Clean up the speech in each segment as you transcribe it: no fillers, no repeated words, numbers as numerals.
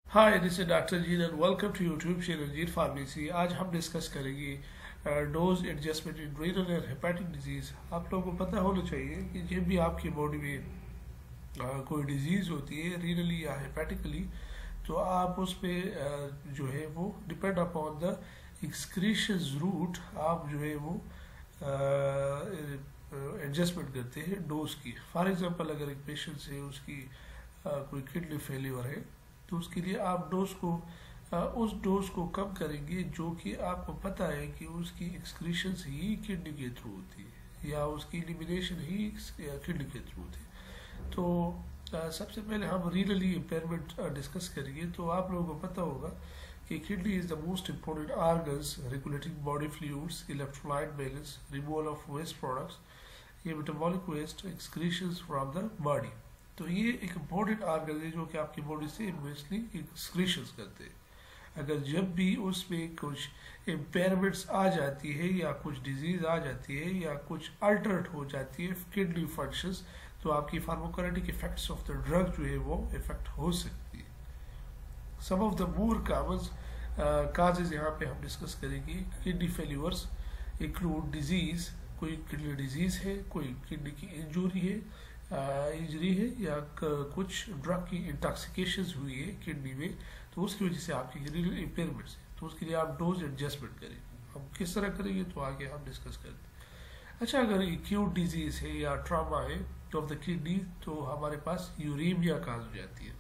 Hi this is doctor Gene and welcome to YouTube channel Gene pharmacy. आज हम discuss करेंगे dose adjustment in renal and hepatic disease. आप लोगों को पता होना चाहिए कि जब भी आपकी बॉडी में कोई डिजीज होती है रीनली या हेपेटिकली, तो आप उस पर जो है वो डिपेंड अपॉन द एक्सक्रीशंस रूट आप जो है वो एडजस्टमेंट करते हैं डोज की। फॉर एग्जांपल अगर एक पेशेंट से उसकी कोई किडनी फेलियर है तो उसके लिए आप उस डोज को कम करेंगे जो कि आपको पता है कि उसकी एक्सक्रीशंस ही किडनी के थ्रू होती है या उसकी एलिमिनेशन ही किडनी के थ्रू होती है। तो सबसे पहले हम रीनली इम्पेयरमेंट डिस्कस करेंगे। तो आप लोगों को पता होगा कि kidney is the most important organs regulating body fluids, electrolyte balance, removal of waste products, ये metabolic waste, excretions from the body. तो ये एक इम्पोर्टेंट ऑर्गन है जो कि आपकी बॉडी से इन्वेस्टली एक्सक्रीशंस करते हैं। अगर जब भी उसमें कुछ इम्पेयरमेंट्स आ जाती है या कुछ डिजीज आ जाती है या कुछ अल्टरेट हो जाती है किडनी फंक्शंस, तो आपकी pharmacokinetic effects of the drug जो है वो इफेक्ट हो सकती है। Some of the more common causes यहाँ पे हम डिस्कस करेंगे। किडनी फेल्यूर्स इंक्लूड डिजीज, कोई किडनी डिजीज है, कोई किडनी की इंजरी है या कुछ ड्रग की इंटॉक्सिकेशन हुई है किडनी में, तो उसकी वजह से आपकी किडनी इम्पेयरमेंट है। तो उसके लिए आप डोज एडजस्टमेंट करेंगे। हम किस तरह करेंगे तो आगे हम डिस्कस करते हैं। अच्छा, अगर एक्यूट डिजीज है या ट्रॉमा है ऑफ द किडनी, तो हमारे पास यूरेमिया काज हो जाती है।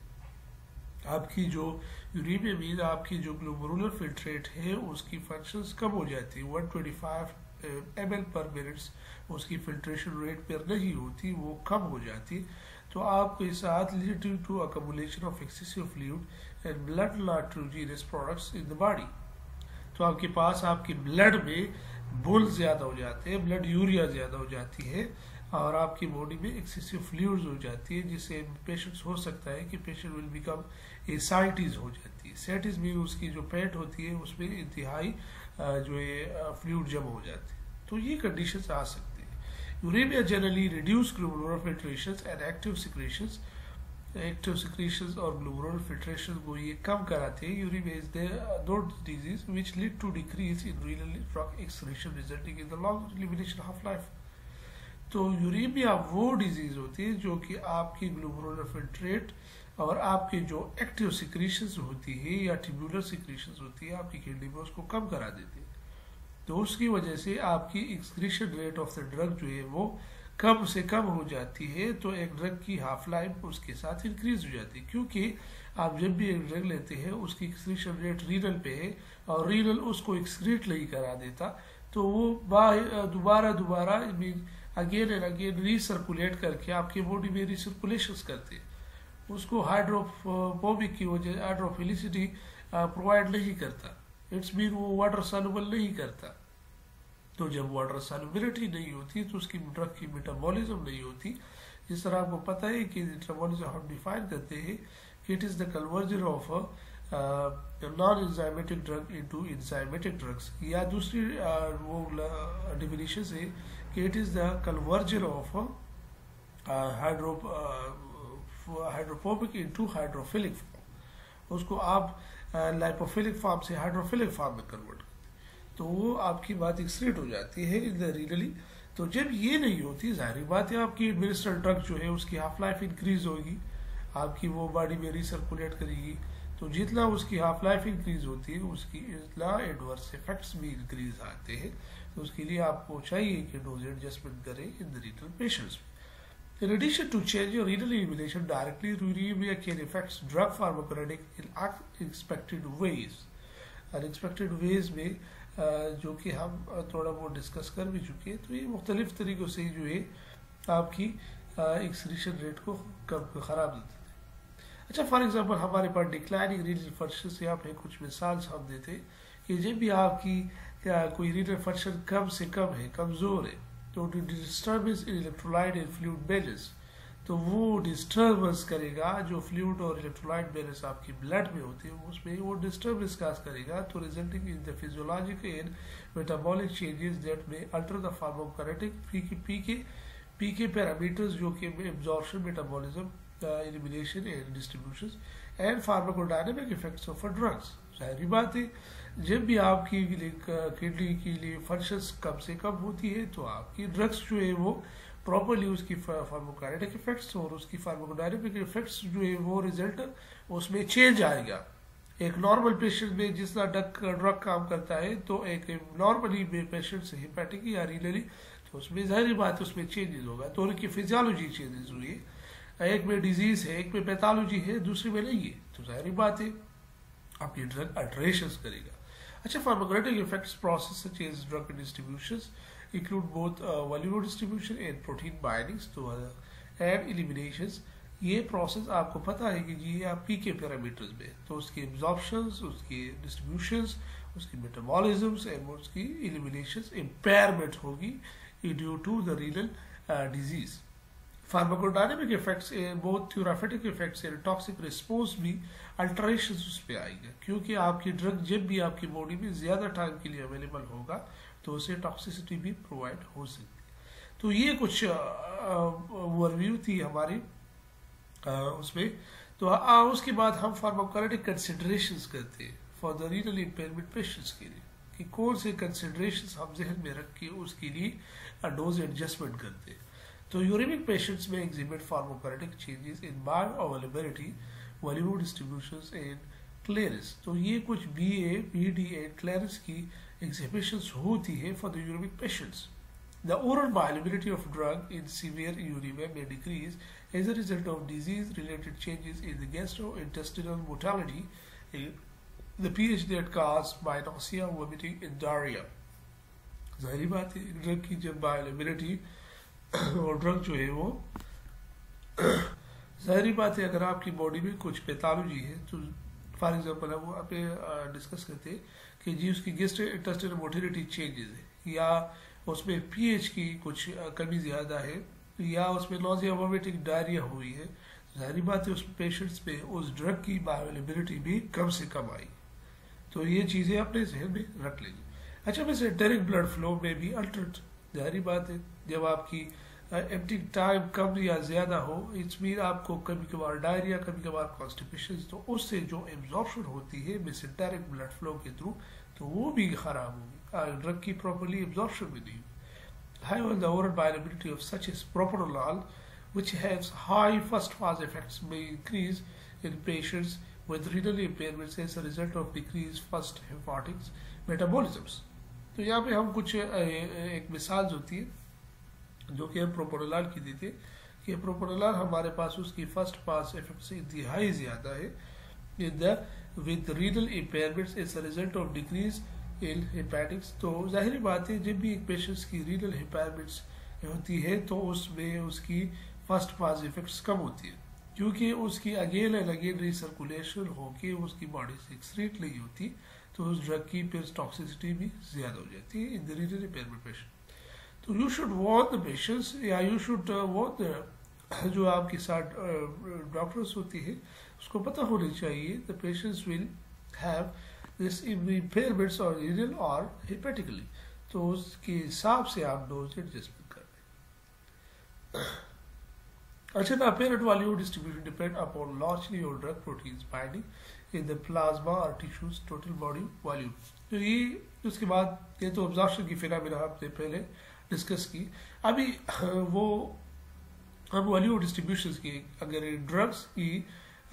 आपकी जो यूरेमिया मीन आपकी जो ग्लोमेरुलर फिल्ट्रेट है उसकी फंक्शंस कम हो जाती है। 125 ml पर मिनट उसकी फिल्ट्रेशन रेट पर नहीं होती, वो कम हो जाती। तो आपके साथ leading to accumulation of excessive fluid and blood nitrogenous products in the body. तो आपके पास आपके ब्लड में बुल ज्यादा हो जाते हैं, ब्लड यूरिया ज्यादा हो जाती है और आपकी बॉडी में एक्सेसिव फ्लूइड्स हो जाती है, जिससे पेशेंट्स हो सकता है कि पेशेंट विल बिकम एसाइटिस हो जाती है। एसाइटिस में उसकी जो पेट होती है उसमें इंतहाई जो है फ्लूइड जमा हो जाती है। तो ये कंडीशंस आ सकती है। Uremia generally reduce glomerular filtrations and active secretions और ग्लोमेरुलर फिल्ट्रेशन को ये कम कराते हैं। Uremia is the disease which lead to decrease in renal drug excretion resulting in the long elimination of life. तो यूरेमिया वो डिजीज होती है जो कि आपकी ग्लोमेरुलर फिल्ट्रेट और आपकी जो एक्टिव सिक्रीशंस होती है या ट्यूबुलर सिक्रीशंस होती है आपकी किडनी में, उसको कम करा देती है। तो उसकी वजह से आपकी excretion rate of the drug जो है वो कम से कम हो जाती है। तो एक ड्रग की हाफ लाइफ उसके साथ इंक्रीज हो जाती है, क्योंकि आप जब भी एक ड्रग लेते हैं उसकी एक्सक्रीशन रेट रीनल पे है और रीनल उसको एक्सक्रीट नहीं करा देता, तो वो दोबारा अगेन एंड अगेन रीसर्कुलेट करके आपकी बॉडी में रिसर्कुलेशन करते हैं। उसको हाइड्रोफोबिक की वजह हाइड्रोफिलिसिटी प्रोवाइड नहीं करता। इट्स मीन वो वाटर सॉल्युबल नहीं करता। तो जब वाटर सॉल्युबिलिटी नहीं होती तो उसकी ड्रग की मेटाबॉलिज्म नहीं होती। जिस तरह आपको पता है कि मेटाबॉलिज्म हम डिफाइन करते हैं कि it is the conversion of non enzymatic drug into enzymatic drugs, या दूसरी वो डेफिनेशन है कि it is the conversion of hydrophobic into hydrophilic form. उसको आप लाइपोफिलिक फॉर्म से हाइड्रोफिलिक फॉर्म में कन्वर्ट करते, तो वो आपकी बात एक्सक्रीट हो जाती है रीनली। तो जब ये नहीं होती, जाहिर बात है आपकी एडमिनिस्ट्रेड ड्रग जो है उसकी हाफ लाइफ इंक्रीज होगी, आपकी वो बॉडी में रिसर्कुलेट करेगी। तो जितना उसकी हाफ लाइफ इंक्रीज होती है उसकी इतना एडवर्स इफेक्ट्स भी इंक्रीज आते हैं। तो उसके लिए आपको चाहिए कि डोज एडजस्टमेंट करें in the renal patients. In addition to changing renal elimination directly, uremia can affect drug pharmacokinetic in unexpected ways. Unexpected ways में जो कि हम थोड़ा बहुत डिस्कस कर भी चुके हैं। तो ये मुख्तलिफ तरीक़ों से जो है आपकी एक्सक्रीशन रेट को ख़राब देते हैं। अच्छा, फॉर एग्जांपल हमारे पास डिक्लाइनिंग रीनल फंक्शन से आप कुछ मिसाल हम देते हैं कि जब भी आपकी कोई रीनल फंक्शन कम से कम है, कमज़ोर है, तो disturbance in electrolyte and fluid balance, तो वो डिस्टर्बेंस करेगा जो फ्लूइड और इलेक्ट्रोलाइट बैलेंस आपकी ब्लड में होती है उसमें वो डिस्टर्बेंस काज करेगा। तो resulting in the physiological and metabolic changes that may alter the pharmacokinetic PK parameters जो कि absorption, metabolism elimination and distributions and pharmacodynamic effects of drugs. जाहिर बात है जब भी आपकी किडनी के लिए फंक्शंस कम से कम होती है तो आपकी ड्रग्स जो है वो प्रॉपरली उसकी फार्माकोकाइनेटिक इफेक्ट्स और उसकी फार्माकोडायनेमिक इफेक्ट्स जो है वो रिजल्ट उसमें चेंज आएगा। एक नॉर्मल पेशेंट में जितना ड्रग काम करता है तो एक नॉर्मली पेशेंट से हिपैटिक या रीनली तो उसमें जाहिर बात उसमें चेंजेस होगा। तो उनकी फिजियोलॉजी चेंजेस हुई है, एक में डिजीज है, एक में पैथोलॉजी है, दूसरे में नहीं है, तो जाहिर बात है आपकी ड्रग अल्टरेशंस करेगा। अच्छा, pharmacokinetic effects process such as drug distributions include both volume distribution and protein bindings तो एंड एलिमिनेशंस। ये प्रोसेस आपको पता है कि जी आप पीके पैरामीटर्स में तो उसकी एब्जॉर्प्शंस, उसकी डिस्ट्रीब्यूशंस, उसकी मेटाबॉलिज्म्स एंड उसकी एलिमिनेशंस इम्पेयरमेंट होगी due to the renal disease. Pharmacodynamic effects बहुत theoretic effects and toxic response भी अल्टरेशंस उस पर आएगा, क्योंकि आपकी ड्रग जब भी आपकी बॉडी में ज्यादा टाइम के लिए अवेलेबल होगा तो उसे टॉक्सिसिटी भी प्रोवाइड हो सकती। तो ये कुछ ओवरव्यू थी हमारी उसमें। तो उसके बाद हम फार्माकोकाइनेटिक कंसिडरेशंस करते हैं for the renal impairment patients के लिए कि कौन से कंसिडरेशंस हम जहन में रख के उसके लिए डोज एडजस्टमेंट करते हैं। तो यूरेमिक पेशेंट्स में exhibit pharmacokinetic changes in bioavailability, volume distributions and clearance. तो ये कुछ BA, PD एंड क्लियरेंस की एग्जिबिशंस होती है for the uremic patients. The oral bioavailability of drug in severe uremia may decrease as a result of disease-related changes in the gastrointestinal motility, the pH that cause by nausea, vomiting, and diarrhea. जाहिर बात है drug की जब bioavailability और drug जो है वो जाहिर बात है अगर आपकी बॉडी में कुछ पैथोलॉजी है तो फॉर एग्जांपल हम वहाँ पे डिस्कस करते हैं कि जी उसकी गैस्ट्रोइंटेस्टिनल मोटिलिटी चेंजेस है या उसमें पीएच की कुछ कमी ज्यादा है या उसमें नॉजिया, वोमिटिंग, डायरिया हुई है, जाहिर बात है उस पेशेंट्स पे उस ड्रग की बायोअवेलेबिलिटी भी कम से कम आई। तो ये चीजें अपने जहन में रख लीजिए। अच्छा, वैसे डायरेक्ट ब्लड फ्लो में भी अल्टरेट, जाहिर बात है जब आपकी एम्प्टिंग टाइम कम या ज्यादा हो, इट्स मीन आपको कभी कभार डायरिया, कभी कभार कॉन्स्टिपेशन, तो उससे जो एब्जॉर्प्शन होती है वैसे डायरेक्ट ब्लड फ्लो के थ्रू तो वो भी खराब होगी, ड्रग की प्रॉपर्ली एब्जॉर्प्शन भी नहीं। However, the oral bioavailability of such as propranolol, which has high first phase effects, may increase in patients with renal impairments as a result of decreased first hepatic metabolisms. तो यहाँ पे हम कुछ एक मिसाल होती है जो कि हम प्रोप्रानोलॉल की देते कि प्रोप्रानोलॉल हमारे पास उसकी फर्स्ट पास इफेक्ट से इंतहाई ज्यादा है with renal impairments as a result of decrease in hepatics। तो जाहिर बात है जब भी एक पेशेंट्स की रीनल हिपैरमेंट्स होती है तो उसमें उसकी फर्स्ट पास इफेक्ट्स कम होती है, क्योंकि उसकी अगेन एंड अगेन रिसर्कुलेशन होके उसकी बॉडी से एक्सक्रीट नहीं होती, तो उस ड्रग की फिर टॉक्सिसिटी भी ज्यादा हो जाती है in the renal impairment patient. तो you should warn the patients या यू शुड वॉर्न जो आपके साथ डॉक्टर्स होती है उसको पता होनी चाहिए the patients will have this impairments और रीनल और हेपेटिकली, तो उसके हिसाब से आप डोज एडजस्टमेंट कर रहे हैं। अच्छा, the apparent volume distribution depend upon largely on drug proteins binding in the plasma or tissues total body volume। तो ये उसके बाद ये तो absorption की फिनोमेना हमने पहले डिस्कस की। अभी वो हम वॉल्यूम डिस्ट्रीब्यूशन की, अगर ड्रग्स की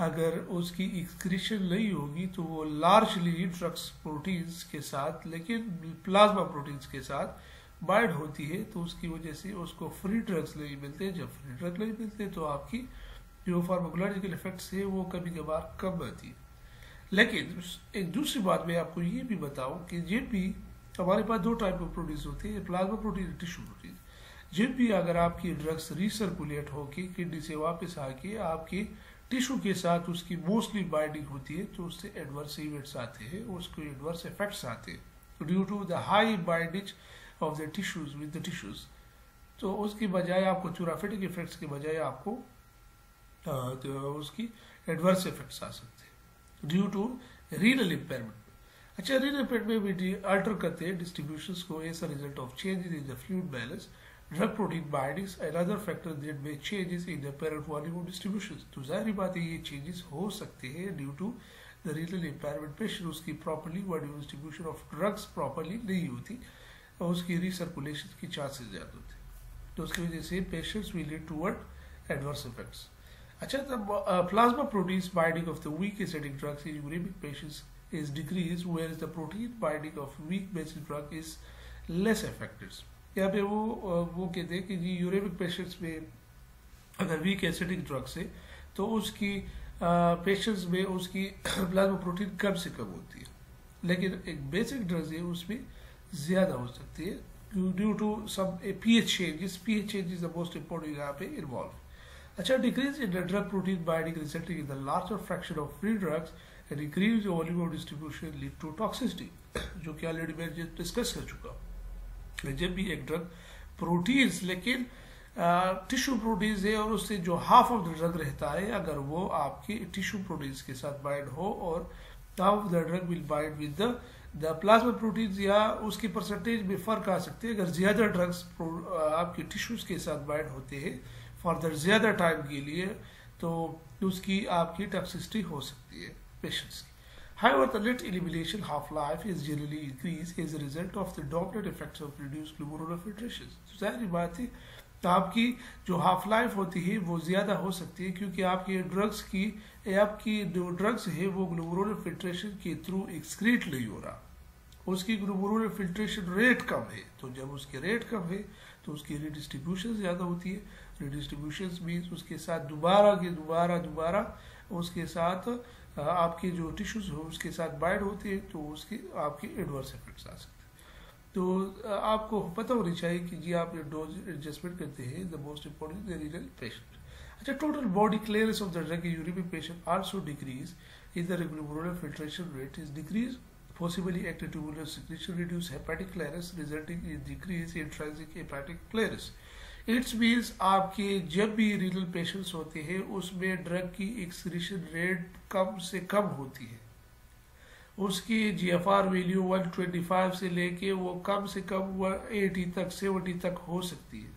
अगर उसकी एक्सक्रीशन नहीं होगी तो वो लार्जली ड्रग्स प्रोटीन्स के साथ लेकिन प्लाज्मा प्रोटीन्स के साथ बाइंड होती है, तो उसकी वजह से उसको फ्री ड्रग्स नहीं मिलते। जब फ्री ड्रग नहीं मिलते तो आपकी जो फार्माकोलॉजिकल इफेक्ट्स है वो कभी कभार कम आती है। लेकिन एक दूसरी बात मैं आपको ये भी बताऊं कि जब भी हमारे पास दो टाइप ऑफ प्रोटीन्स होते हैं, प्लाज्मा प्रोटीन और टिश्यू प्रोटीन। जब भी अगर आपकी ड्रग्स रिसर्कुलेट होके किडनी से वापस आके आपकी टिश्यू के साथ उसकी मोस्टली बाइंडिंग होती है तो उससे एडवर्स इवेंट्स आते हैं, उसको एडवर्स इफेक्ट्स आते हैं due to the high binding of the tissues with the tissues. तो उसकी बजाय आपको थेराप्यूटिक इफेक्ट्स के बजाय आपको तो उसकी एडवर्स इफेक्ट्स आ सकते हैं ड्यू टू रीनल इम्पेयरमेंट। अच्छा, रीनल इम्पेयरमेंट में भी अल्टर करते हैं डिस्ट्रीब्यूशंस को as a result of change in the fluid balance drug protein bindings and other factor that may changes in the parent volume of distribution. तो जाहिर बात है ये चेंजेस हो सकते हैं due to the renal impairment. Patient उसकी properly volume distribution of drugs properly नहीं होती और उसकी रिसर्कुलेशन की चांसेस ज़्यादा होते हैं, तो उसकी वजह से patients will lead toward adverse effects. अच्छा, तब plasma proteins binding of the weak acidic drugs in uremic patients is decreased whereas the protein binding of weak basic drug is less affected। यहाँ पे वो कहते हैं कि जी यूरेमिक पेशेंट्स में अगर वीक एसिडिक ड्रग्स है तो उसकी पेशेंट्स में उसकी प्लाज्मा प्रोटीन कम से कम होती है, लेकिन एक बेसिक ड्रग्स है उसमें ज़्यादा हो सकती है due to some pH changes। pH change is the most important यहाँ पे इन्वॉल्व। अच्छा, decrease in the drug protein binding resulting in the larger fraction of free drugs and increase volume of distribution lead to toxicity, जो कि already मैं discuss कर चुका हूँ। जब भी एक ड्रग प्रोटीन्स लेकिन टिश्यू प्रोटीन्स है और उससे जो हाफ ऑफ द ड्रग रहता है अगर वो आपके टिश्यू प्रोटीन्स के साथ बाइंड हो और half of the drug will bind with the plasma proteins, या उसकी परसेंटेज में फर्क आ सकते हैं। अगर ज्यादा ड्रग्स आपके टिश्यूज के साथ बाइंड होते हैं फर्दर ज्यादा टाइम के लिए तो उसकी आपकी टॉक्सिसिटी हो सकती है patients। However, the net elimination half-life is generally increased as a result of the dominant effects of reduced glomerular filtration। तो जाहिर बात है तो आपकी जो हाफ लाइफ होती है वो ज़्यादा हो सकती है क्योंकि आपकी जो ड्रग्स है वो ग्लोमेरुलर फिल्ट्रेशन के थ्रू एक्सक्रीट नहीं हो रहा, उसकी ग्लोमेरुलर फिल्ट्रेशन रेट कम है। तो जब उसकी रेट कम है तो उसकी रिडिस्ट्रीब्यूशन ज़्यादा होती है। रिडिस्ट्रीब्यूशन मीन्स उसके साथ दोबारा उसके साथ आपके जो टिश्यूज हो उसके साथ बाइंड होती है तो उसकी आपकी एडवर्स इफेक्ट्स आ सकते हैं। तो आपको पता होनी चाहिए कि जी आप डोज एडजस्टमेंट करते हैं the most important the renal patient. अच्छा, total body clearance of the drug uremic patient also decrease in the glomerular filtration rate is decrease possibly active tubular secretion reduce hepatic clearance resulting in decrease in intrinsic hepatic clearance। It's means आपके जब भी renal patients होते हैं उसमें drug की excretion rate कम से कम होती है, उसकी GFR वैल्यू 125 से लेके वो कम से कम 80 तक 70 तक हो सकती है।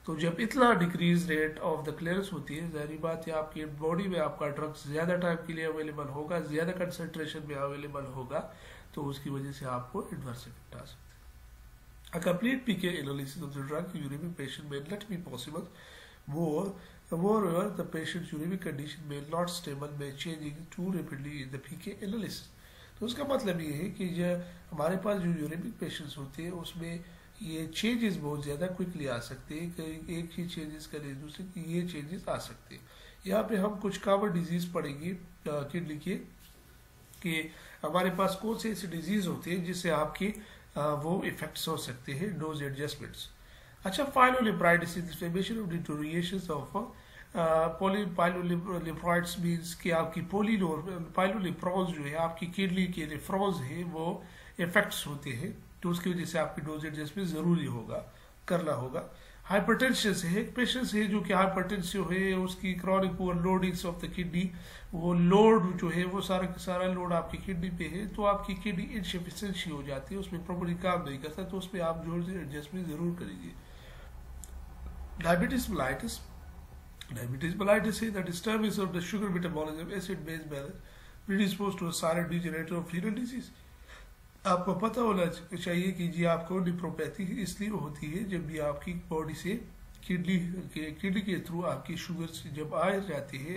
तो जब इतना decrease rate of the clearance होती है जाहिर बात है आपकी बॉडी में आपका ड्रग्स ज़्यादा टाइम के लिए अवेलेबल होगा, ज़्यादा कंसनट्रेशन में अवेलेबल होगा, तो उसकी वजह से आपको एडवर्स इफेक्ट आ सकता है। A complete PK analysis of the drug uremic patient may not be possible. Moreover, the patient's uremic condition may not stable, may changing too rapidly in the PK analysis। तो उसका मतलब ये है कि जो हमारे पास जो यूरेमिक पेशेंट्स होते हैं उसमें ये चेंजेस बहुत ज़्यादा क्विकली आ सकते हैं, एक ही चेंजेस करे दूसरे की ये चेंजेस आ सकते हैं। यहाँ पे हम कुछ कॉमन डिजीज पढ़ेंगे किडनी के कि हमारे पास कौन से ऐसे डिजीज होते हैं जिससे आपकी वो इफेक्ट्स हो सकते हैं डोज एडजस्टमेंट्स। अच्छा, pyelonephritis inflammation of deterioration of pyelonephritis means कि आपकी पाइलोलिम्फ्रॉन्स जो है आपकी किडनी के नेफ्रॉन्स है वो इफेक्ट्स होते हैं, तो उसकी वजह से आपकी डोज एडजस्टमेंट जरूरी करना होगा। हाइपरटेंशन से है पेशेंट्स है जो कि हाइपरटेंसिव है उसकी chronic poor loadings of the kidney, वो लोड जो है वो सारा का सारा लोड आपकी किडनी पे है तो आपकी किडनी इनसफिशिएंसी हो जाती है, उसमें प्रॉपर्ली काम नहीं करता, तो उसमें आप जो एडजस्टमेंट जरूर करेंगे। डायबिटीज मेलाइटिस है the disturbance of the sugar metabolism acid base balance predispose to silent degenerative of renal disease. आपको पता होना चाहिए कि जी आपको निप्रोपैथी इसलिए होती है जब भी आपकी बॉडी से किडनी के थ्रू आपकी शुगर जब आ जाती है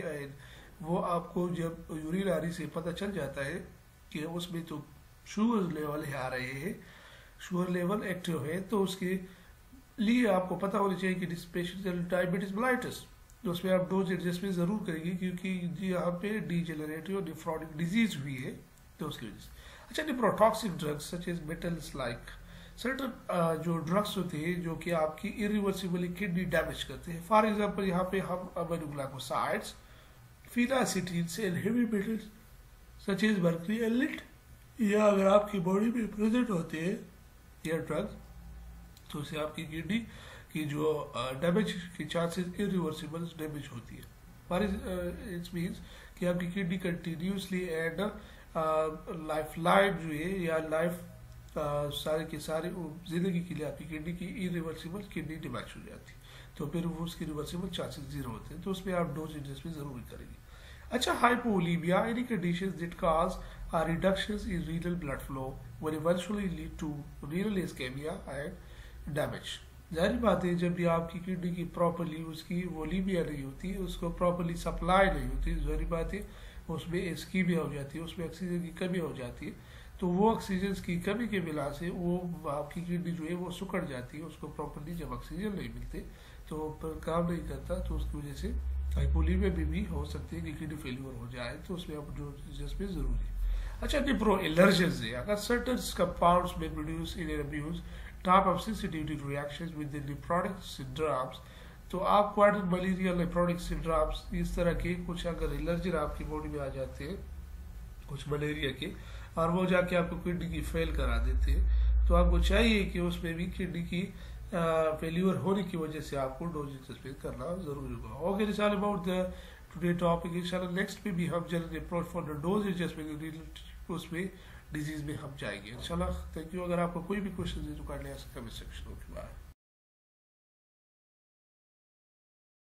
वो आपको जब यूरिनरी से पता चल जाता है कि उसमें तो शुगर लेवल आ रहे हैं, शुगर लेवल एक्टिव है, तो उसके लिए आपको पता होना चाहिए कि पेशेंट डायबिटीज मेलाइटिस, तो उसमें आप डोज एडजस्टमेंट जरूर करेंगे क्योंकि यहाँ पे डीजेनरेटिव नेफ्रोटिक डिजीज हुई है तो उसकी वजह से। अच्छा, nephrotoxic drugs such as metals like certain जो ड्रग्स होते हैं जो कि आपकी इरिवर्सिबली किडनी डैमेज करते हैं। फॉर एग्जांपल यहाँ पे हम aminoglycosides, phenacetins and heavy metals such as mercury and lead, या अगर आपकी बॉडी में प्रेजेंट होते हैं ये ड्रग्स तो उससे आपकी किडनी की जो डैमेज की चांसेस इरिवर्सिबल डैमेज होती है। फॉर इट मीन्स कि आपकी kidney continuously and life line जो है या लाइफ सारे के सारे जिंदगी के लिए आपकी किडनी की इरिवर्सिबल किडनी डैमेज हो जाती है, तो फिर वो उसकी रिवर्सिबल चांसेस जीरो होते हैं, तो उसमें आप डोज एडजस्टमेंट जरूरी करेंगे। अच्छा, hypovolaemia any conditions that cause reductions in renal blood flow will eventually lead to renal ischemia and damage। जाहिर बात है, जब भी आपकी किडनी की प्रॉपरली उसकी वोलीमिया नहीं होती, उसको प्रॉपरली सप्लाई नहीं होती, जाहिर बात है उसमें इस्कीमिया हो जाती है, उसमें ऑक्सीजन की कमी हो जाती है, तो वो ऑक्सीजन की कमी के बिना से वो आपकी किडनी जो है वो सुकड़ जाती है, उसको प्रॉपरली जब ऑक्सीजन नहीं मिलते तो काम नहीं करता, तो उसकी वजह से हाइपोलीमिया में भी हो सकती है कि किडनी फेलियर हो जाए, तो उसमें आप जो एडजस्टमेंट जरूरी है। अच्छा, निप्रो एलर्जेंस है, अगर सर्टन कंपाउंड्स में produce in abuse type of sensitivity reactions with the nephrotic syndromes, तो आप क्वाड्रल मलेरिया नेफ्रोटिक सिंड्रोम्स इस तरह के कुछ अगर एलर्जी आपकी बॉडी में आ जाते हैं कुछ मलेरिया के, और वो जाके आपको किडनी की फेल करा देते हैं, तो आपको चाहिए कि उसमें भी किडनी की फेल्यूर होने की वजह से आपको डोज एडजस्टमेंट करना जरूरी होगा। Okay, it's all about the today topic. इंशाल्लाह नेक्स्ट पे भी हम general approach for the dose adjustment उसमें डिजीज में हम जाएंगे इंशाल्लाह। Thank you. अगर आपको कोई भी क्वेश्चन है तो kindly ask comment section. Okay, bye.